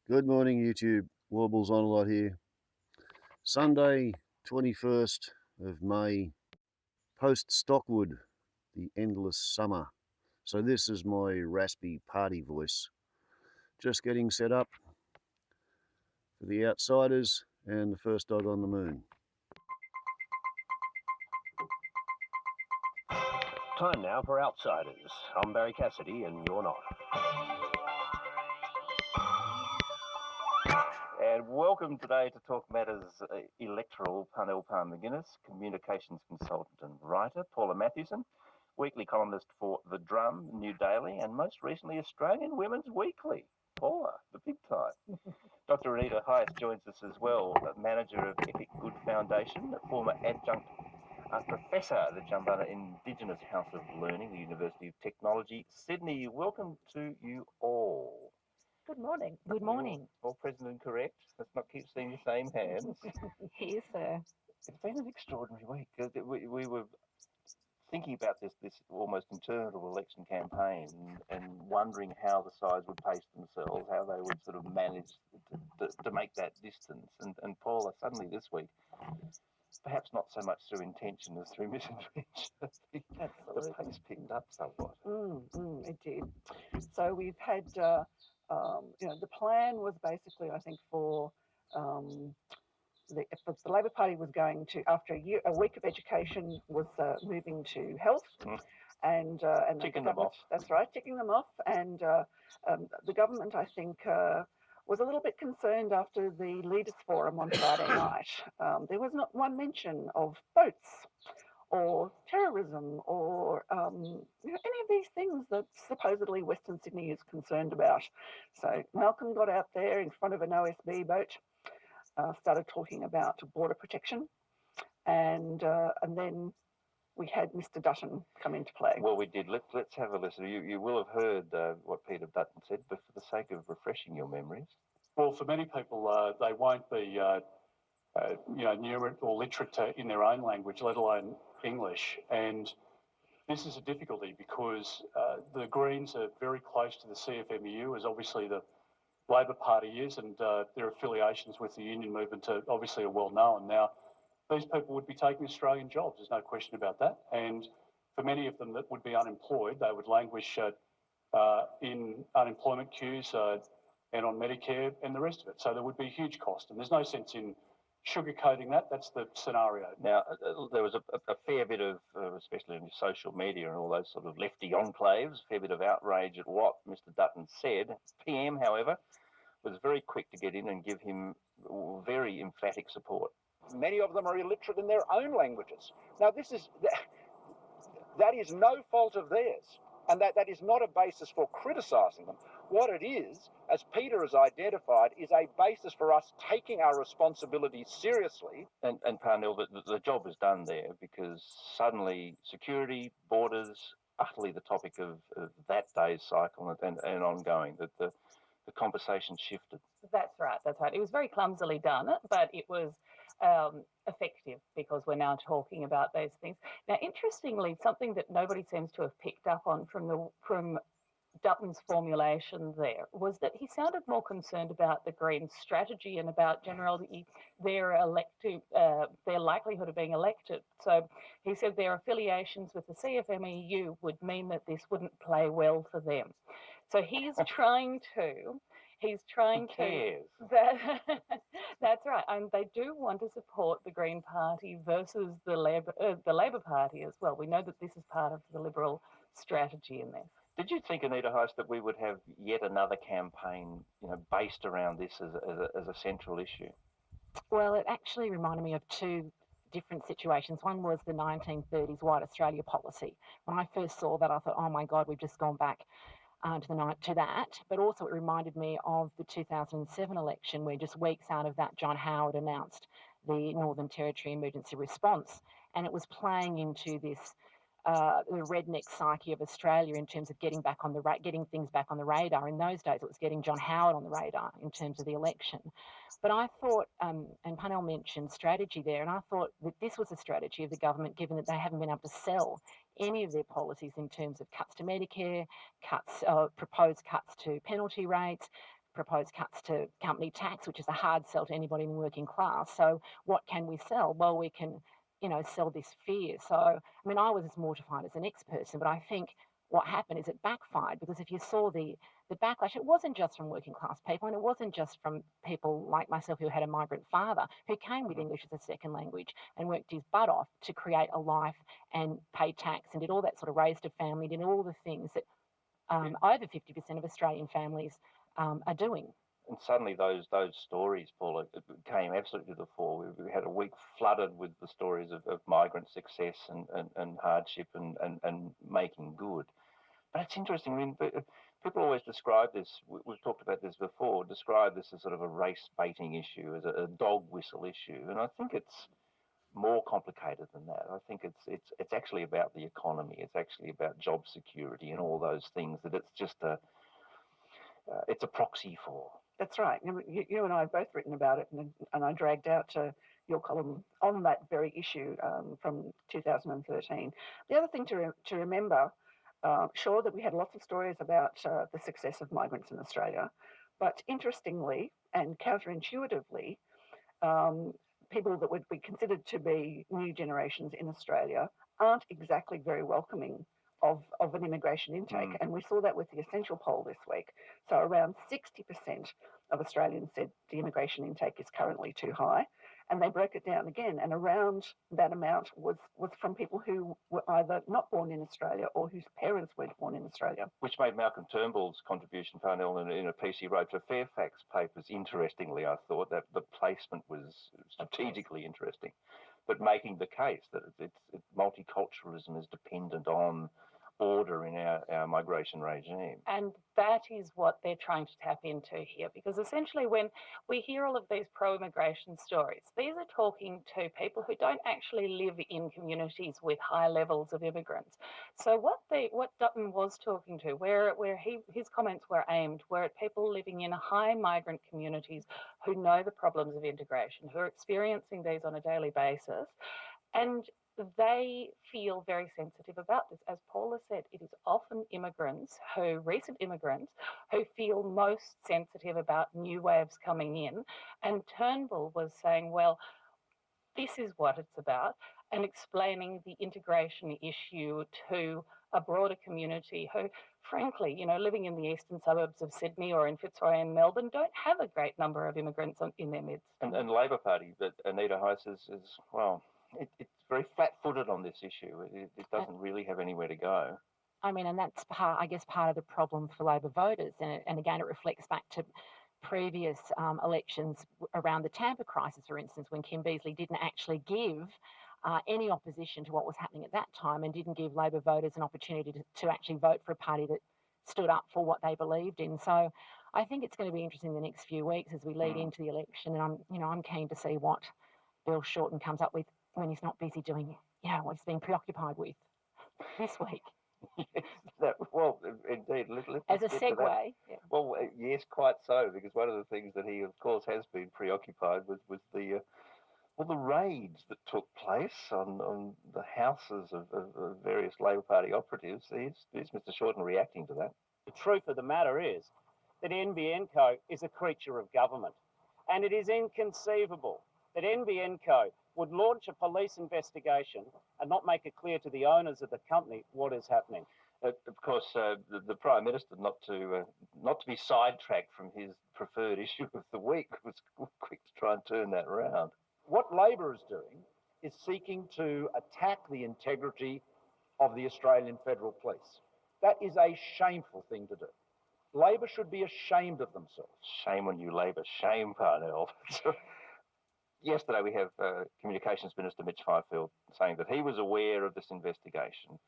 Good morning, YouTube. Warbles on a lot here. Sunday, 21st of May, post Stockwood, the endless summer. So this is my raspy party voice. Just getting set up for the outsiders and the first dog on the moon. Time now for Outsiders. I'm Barry Cassidy, and you're not. And welcome today to talk matters electoral. Parnell Palmer-McGuinness, communications consultant and writer. Paula Matthewson, weekly columnist for The Drum, New Daily, and most recently Australian Women's Weekly. Paula, the big time. Dr. Anita Heiss joins us as well, manager of Epic Good Foundation, former adjunct Professor at the Junta Indigenous House of Learning, the University of Technology, Sydney. Welcome to you all. Good morning. Good morning. All present and correct. Let's not keep seeing the same hands. Here, sir. It's been an extraordinary week. We were thinking about this almost internal election campaign and wondering how the sides would pace themselves, how they would sort of manage to make that distance. And Paula, suddenly this week, perhaps not so much through intention as through misintervention, the pace picked up somewhat. It did. So we've had, the plan was basically, I think, for the Labor Party was going to, after a week of education, was moving to health. And ticking them off. That's right, ticking them off. And the government, I think, was a little bit concerned after the Leaders Forum on Friday night. There was not one mention of boats or terrorism or any of these things that supposedly Western Sydney is concerned about. So Malcolm got out there in front of an OSB boat, started talking about border protection, and then we had Mr. Dutton come into play. Well, we did. Let's have a listen. You will have heard what Peter Dutton said, but for the sake of refreshing your memories. Well, for many people, they won't be, numerate or literate in their own language, let alone English. And this is a difficulty because the Greens are very close to the CFMEU, as obviously the Labor Party is, and their affiliations with the union movement obviously are well known. Now, these people would be taking Australian jobs, there's no question about that. And for many of them that would be unemployed, they would languish in unemployment queues and on Medicare and the rest of it. So there would be a huge cost, and there's no sense in sugarcoating that. That's the scenario. Now, there was a fair bit of, especially in social media and all those sort of lefty enclaves, a fair bit of outrage at what Mr. Dutton said. PM, however, was very quick to get in and give him very emphatic support. Many of them are illiterate in their own languages. Now, that is no fault of theirs, and that is not a basis for criticising them. What it is, as Peter has identified, is a basis for us taking our responsibilities seriously. And Parnell, the job is done there because suddenly security, borders, utterly the topic of that day's cycle and ongoing, that the conversation shifted. That's right. It was very clumsily done, but it was effective because we're now talking about those things. Now, interestingly, something that nobody seems to have picked up on from Dutton's formulation there was that he sounded more concerned about the Greens' strategy and about generally their likelihood of being elected. So he said their affiliations with the CFMEU would mean that this wouldn't play well for them. So he's trying to. That's right, and they do want to support the Green Party versus the Labor Party as well. We know that this is part of the Liberal strategy in this. Did you think, Anita Heiss, that we would have yet another campaign, based around this as a central issue? Well, it actually reminded me of two different situations. One was the 1930s White Australia policy. When I first saw that, I thought, oh my God, we've just gone back to that. But also it reminded me of the 2007 election, where just weeks out of that, John Howard announced the Northern Territory Emergency Response, and it was playing into this the redneck psyche of Australia in terms of getting things back on the radar. In those days, it was getting John Howard on the radar in terms of the election. But I thought, and Parnell mentioned strategy there, and I thought that this was a strategy of the government, given that they haven't been able to sell any of their policies in terms of cuts to Medicare, proposed cuts to penalty rates, proposed cuts to company tax, which is a hard sell to anybody in the working class. So what can we sell? Well, we can, sell this fear. So, I mean, I was as mortified as the next person, but I think what happened is it backfired, because if you saw the backlash, it wasn't just from working class people, and it wasn't just from people like myself who had a migrant father who came with English as a second language and worked his butt off to create a life and paid tax and did all that sort of, raised a family, did all the things that over 50% of Australian families are doing. And suddenly those stories, Paula, came absolutely to the fore. We had a week flooded with the stories of migrant success and hardship and making good. But it's interesting. I mean, people always describe this, we've talked about this before, describe this as sort of a race baiting issue, as a dog whistle issue. And I think it's more complicated than that. I think it's actually about the economy. It's actually about job security and all those things that it's just it's a proxy for. That's right. You and I have both written about it, and I dragged out your column on that very issue from 2013. The other thing to remember, sure that we had lots of stories about the success of migrants in Australia, but interestingly and counterintuitively, people that would be considered to be new generations in Australia aren't exactly very welcoming of an immigration intake. And we saw that with the Essential poll this week. So around 60% of Australians said the immigration intake is currently too high. And they broke it down again, and around that amount was from people who were either not born in Australia or whose parents weren't born in Australia. Which made Malcolm Turnbull's contribution, Parnell, in a piece he wrote for Fairfax papers, interestingly, I thought, that the placement was strategically interesting, but making the case that multiculturalism is dependent on order in our migration regime. And that is what they're trying to tap into here, because essentially when we hear all of these pro-immigration stories, these are talking to people who don't actually live in communities with high levels of immigrants. So what Dutton was talking to, where his comments were aimed, were at people living in high migrant communities who know the problems of integration, who are experiencing these on a daily basis, and they feel very sensitive about this. As Paula said, it is often recent immigrants, who feel most sensitive about new waves coming in. And Turnbull was saying, well, this is what it's about, and explaining the integration issue to a broader community who, frankly, living in the eastern suburbs of Sydney or in Fitzroy and Melbourne, don't have a great number of immigrants in their midst. And Labor Party, but Anita Heiss is well, it's very flat-footed on this issue. It doesn't really have anywhere to go. I mean, and that's part of the problem for Labor voters. And again, it reflects back to previous elections around the Tampa crisis, for instance, when Kim Beazley didn't actually give any opposition to what was happening at that time, and didn't give Labor voters an opportunity to actually vote for a party that stood up for what they believed in. So I think it's going to be interesting the next few weeks as we lead into the election, and I'm keen to see what Bill Shorten comes up with when he's not busy doing, what he's been preoccupied with this week. Well, indeed. As a segue. Yeah. Well, yes, quite so, because one of the things that he, of course, has been preoccupied with was the raids that took place on the houses of various Labor Party operatives. Here's Mr. Shorten reacting to that. The truth of the matter is that NBN Co is a creature of government, and it is inconceivable that NBN Co would launch a police investigation and not make it clear to the owners of the company what is happening. Of course, the Prime Minister, not to be sidetracked from his preferred issue of the week, was quick to try and turn that around. What Labor is doing is seeking to attack the integrity of the Australian Federal Police. That is a shameful thing to do. Labor should be ashamed of themselves. Shame on you, Labor. Shame, Parnell. Yesterday we have Communications Minister Mitch Fifield saying that he was aware of this investigation.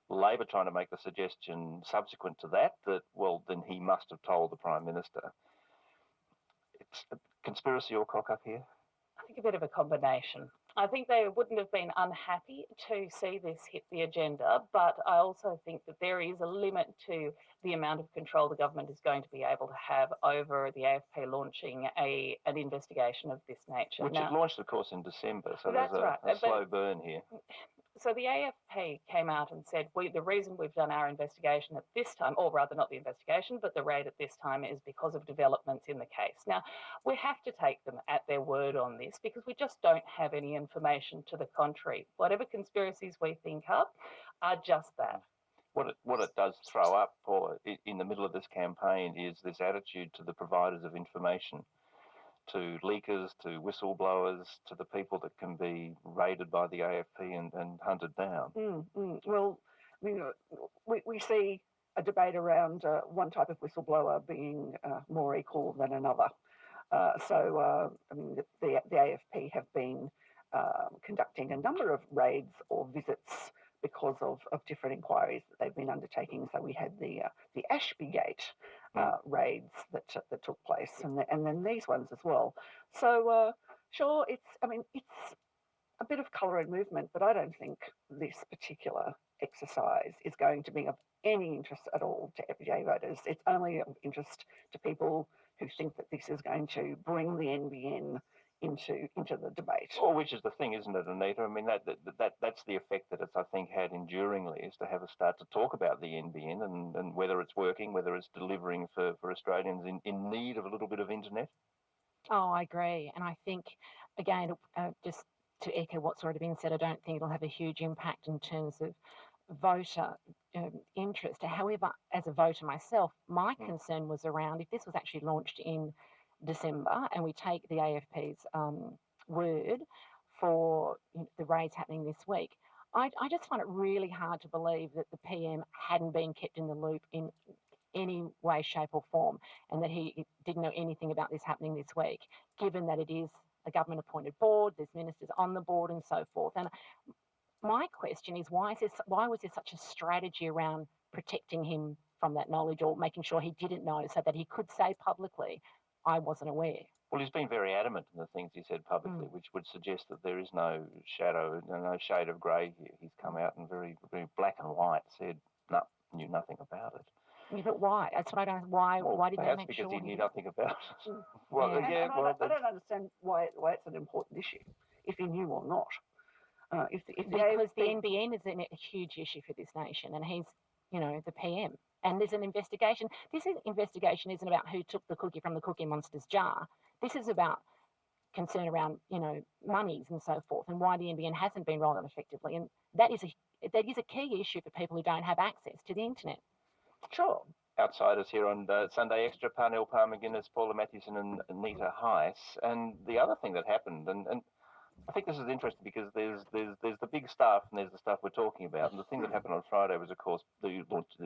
Labor trying to make the suggestion subsequent to that, well, then he must have told the Prime Minister. It's a conspiracy or cock up here? I think a bit of a combination. I think they wouldn't have been unhappy to see this hit the agenda, but I also think that there is a limit to the amount of control the government is going to be able to have over the AFP launching an investigation of this nature. Which it launched, of course, in December, so that's there's a right. slow burn here. So the AFP came out and said, the reason we've done our investigation at this time, or rather not the investigation, but the raid at this time, is because of developments in the case. Now, we have to take them at their word on this because we just don't have any information to the contrary. Whatever conspiracies we think up are just that. What it does throw up, Paul, in the middle of this campaign is this attitude to the providers of information, to leakers, to whistleblowers, to the people that can be raided by the AFP and hunted down. Well, I mean, we see a debate around one type of whistleblower being more equal than another. I mean, the AFP have been conducting a number of raids or visits because of different inquiries that they've been undertaking. So we had the Ashbygate raids that took place, and then these ones as well. So sure, it's a bit of colour and movement, but I don't think this particular exercise is going to be of any interest at all to everyday voters. It's only of interest to people who think that this is going to bring the NBN into the debate. Well, which is the thing, isn't it, Anita? I mean, that's the effect that it's, I think, had enduringly, is to have us start to talk about the NBN and whether it's working, whether it's delivering for Australians in need of a little bit of internet. Oh, I agree. And I think, again, just to echo what's already been said, I don't think it'll have a huge impact in terms of voter interest. However, as a voter myself, my concern was around if this was actually launched in December and we take the AFP's word for the raids happening this week, I just find it really hard to believe that the PM hadn't been kept in the loop in any way, shape or form, and that he didn't know anything about this happening this week, given that it is a government appointed board, there's ministers on the board and so forth. And my question is, why was there such a strategy around protecting him from that knowledge, or making sure he didn't know, so that he could say publicly, I wasn't aware? Well, he's been very adamant in the things he said publicly, which would suggest that there is no shadow, no shade of grey here. He's come out and very, very black and white said, no, knew nothing about it. Yeah, but why? That's what I don't. Why didn't they make because sure he knew nothing about it? Well, I don't understand why it's an important issue, if he knew or not. Because the NBN is a huge issue for this nation, and he's, the PM. And there's an investigation. This investigation isn't about who took the cookie from the Cookie Monster's jar. This is about concern around, monies and so forth, and why the NBN hasn't been rolled out effectively. And that is a key issue for people who don't have access to the internet. Sure. Outsiders here on Sunday Extra, Parnell Palmer-Guinness, Paula Mathewson and Anita Heiss. And the other thing that happened, and I think this is interesting because there's the big stuff and there's the stuff we're talking about. And the thing that happened on Friday was, of course, the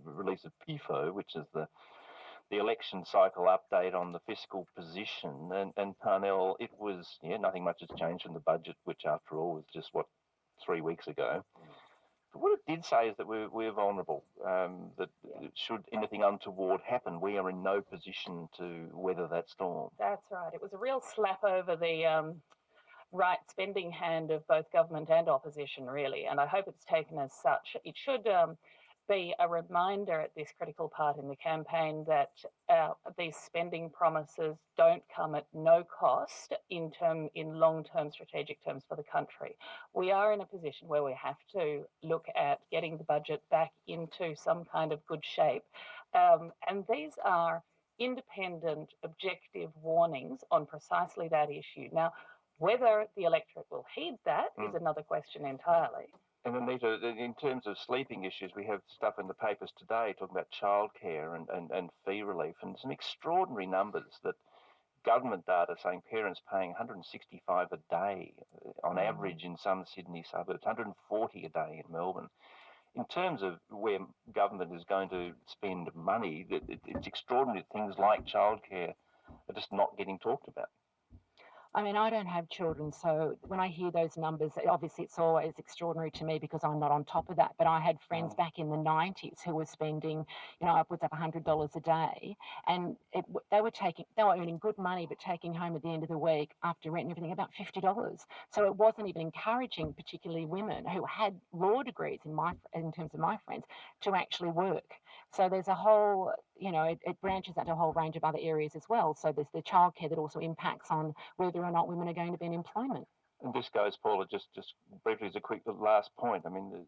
release of PIFO, which is the election cycle update on the fiscal position. And Parnell, it was, nothing much has changed from the budget, which after all was just, 3 weeks ago. But what it did say is that we're vulnerable, that should anything untoward happen, we are in no position to weather that storm. That's right. It was a real slap over the right spending hand of both government and opposition, really, and I hope it's taken as such. It should be a reminder at this critical part in the campaign that these spending promises don't come at no cost in long-term strategic terms for the country. We are in a position where we have to look at getting the budget back into some kind of good shape, and these are independent, objective warnings on precisely that issue. Now, whether the electorate will heed that is another question entirely. And Anita, in terms of sleeping issues, we have stuff in the papers today talking about childcare and fee relief, and some extraordinary numbers that government data saying parents paying $165 a day on average in some Sydney suburbs, $140 a day in Melbourne. In terms of where government is going to spend money, it's extraordinary. Things like childcare are just not getting talked about. I mean, I don't have children, so when I hear those numbers, obviously it's always extraordinary to me because I'm not on top of that. But I had friends back in the 90s who were spending, upwards of $100 a day, and they were earning good money, but taking home at the end of the week after rent and everything about $50. So it wasn't even encouraging, particularly women who had law degrees in terms of my friends, to actually work. So there's a whole, it branches out to a whole range of other areas as well. So there's the childcare that also impacts on whether or not women are going to be in employment. And this goes, Paula, just briefly as a quick last point. I mean,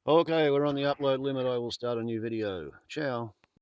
Okay, we're on the upload limit. I will start a new video. Ciao.